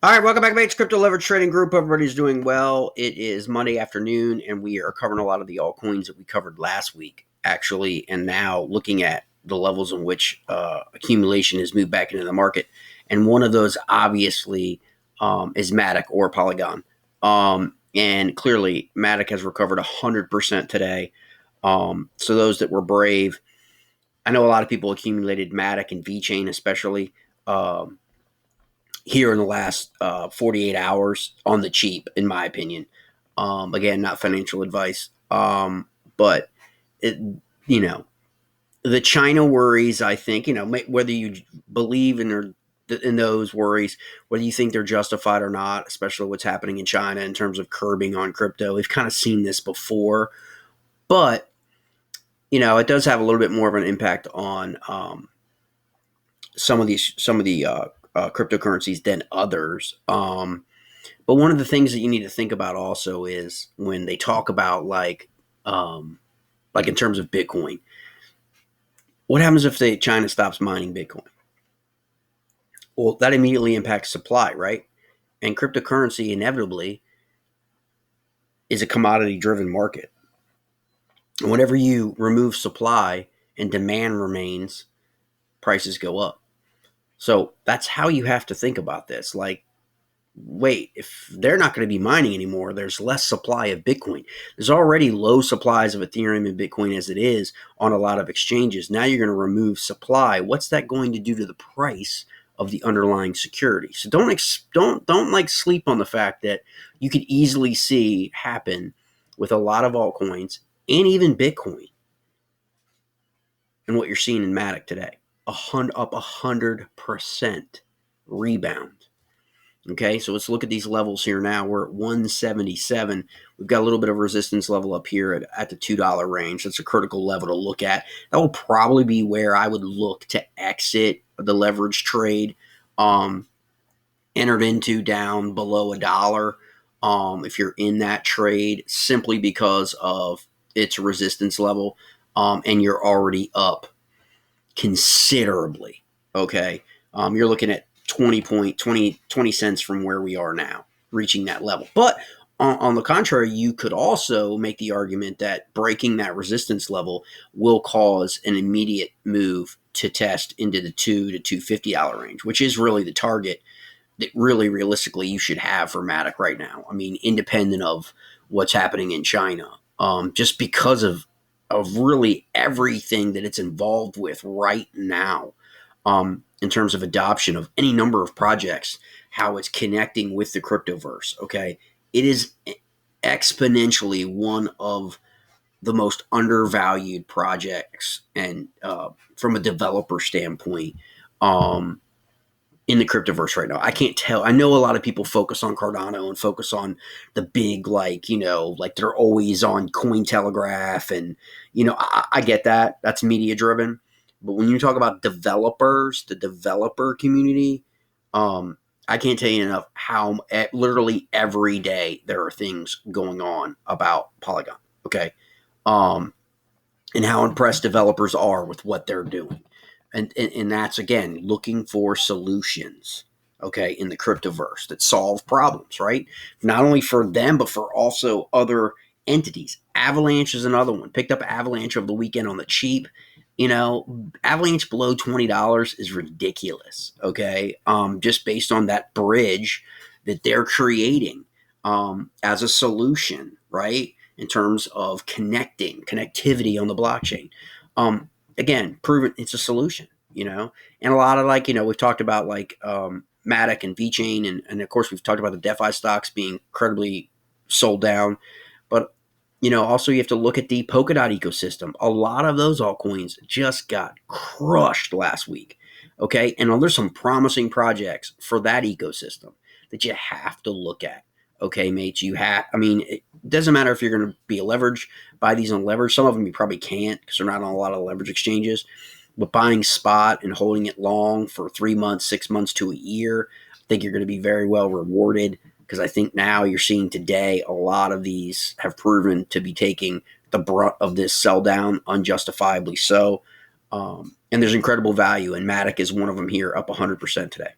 All right, welcome back, mates. Crypto Leverage Trading Group. Everybody's doing well. It is Monday afternoon, and we are covering a lot of the altcoins that we covered last week, actually, and now looking at the levels in which accumulation has moved back into the market. And one of those, obviously, is Matic or Polygon. And clearly, Matic has recovered 100% today. So those that were brave, I know a lot of people accumulated Matic and VeChain, especially. Here in the last 48 hours on the cheap, in my opinion. Again, not financial advice, but it, you know, the China worries. I think whether you believe in those worries, whether you think they're justified or not, especially what's happening in China in terms of curbing on crypto. We've kind of seen this before, but it does have a little bit more of an impact on some of the cryptocurrencies than others. But one of the things that you need to think about also is when they talk about like in terms of Bitcoin, what happens if China stops mining Bitcoin? Well, that immediately impacts supply, right? And cryptocurrency inevitably is a commodity driven market. And whenever you remove supply and demand remains, prices go up. So that's how you have to think about this. Like, wait, if they're not going to be mining anymore, there's less supply of Bitcoin. There's already low supplies of Ethereum and Bitcoin as it is on a lot of exchanges. Now you're going to remove supply. What's that going to do to the price of the underlying security? So don't like sleep on the fact that you could easily see happen with a lot of altcoins and even Bitcoin and what you're seeing in Matic today. Up 100% rebound. Okay, so let's look at these levels here now. We're at 177. We've got a little bit of resistance level up here at the $2 range. That's a critical level to look at. That will probably be where I would look to exit the leverage trade. Entered into down below $1. If you're in that trade, simply because of its resistance level, and you're already up considerably. Okay, you're looking at 20 cents from where we are now, reaching that level. But on the contrary, you could also make the argument that breaking that resistance level will cause an immediate move to test into the $2 to $250 range, which is really the target that really realistically you should have for Matic right now. I mean, independent of what's happening in China, just because of really everything that it's involved with right now. In terms of adoption of any number of projects, how it's connecting with the cryptoverse. Okay, it is exponentially one of the most undervalued projects, and from a developer standpoint, in the cryptoverse right now. I can't tell. I know a lot of people focus on Cardano and focus on the big, like they're always on Cointelegraph, and I get that. That's media driven. But when you talk about developers, the developer community, I can't tell you enough how literally every day there are things going on about Polygon. Okay, and how impressed developers are with what they're doing, and that's again looking for solutions. Okay, in the cryptoverse that solve problems, right? Not only for them, but for also other entities. Avalanche is another one. Picked up Avalanche over the weekend on the cheap. Avalanche below $20 is ridiculous. Okay, just based on that bridge that they're creating as a solution, right? In terms of connectivity on the blockchain. Again, proven it's a solution. And a lot of we've talked about Matic and VeChain, and of course we've talked about the DeFi stocks being incredibly sold down, but also you have to look at the Polkadot ecosystem. A lot of those altcoins just got crushed last week. Okay, and there's some promising projects for that ecosystem that you have to look at. Okay, mates, it doesn't matter if you're going to be a leverage, buy these on leverage. Some of them you probably can't because they're not on a lot of leverage exchanges. But buying spot and holding it long for 3 months, 6 months to a year, I think you're going to be very well rewarded, because I think now you're seeing today a lot of these have proven to be taking the brunt of this sell down, unjustifiably so. And there's incredible value, and Matic is one of them here, up 100% today.